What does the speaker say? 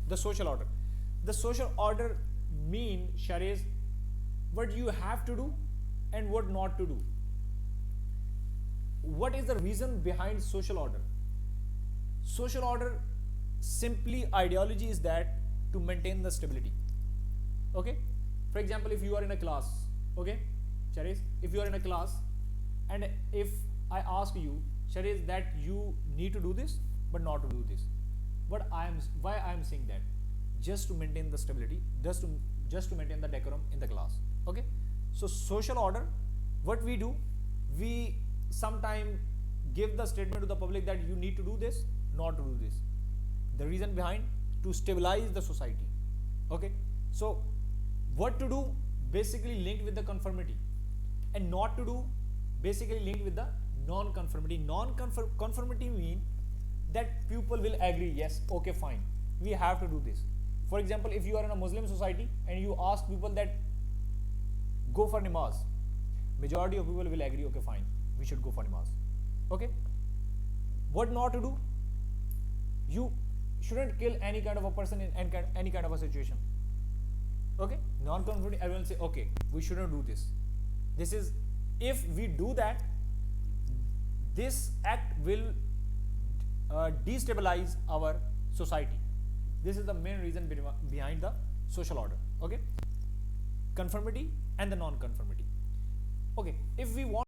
The social order. The social order mean, Shariz, what you have to do and what not to do. What is the reason behind social order? Social order, simply ideology is that to maintain the stability. Okay, for example, if you are in a class, okay, Shariz, if you are in a class and if I ask you, Shariz, that you need to do this but not to do this, why I am saying that? Just to maintain the stability, just to maintain the decorum in the class. Okay, so social order, what we do, we sometime give the statement to the public that you need to do this, not to do this. The reason behind, to stabilize the society. Okay, so what to do, basically linked with the conformity, and not to do, basically linked with the non-conformity. Non-conformity mean that people will agree, yes, okay, fine, we have to do this. For example, if you are in a Muslim society and you ask people that go for namaz, majority of people will agree, okay, fine, we should go for namaz. Okay, what not to do, you shouldn't kill any kind of a person in any kind of a situation. Okay, non-conformity, everyone say, okay, we shouldn't do this. This is, if we do that, this act will destabilize our society. This is the main reason behind the social order. Okay, conformity and the non-conformity. Okay, if we want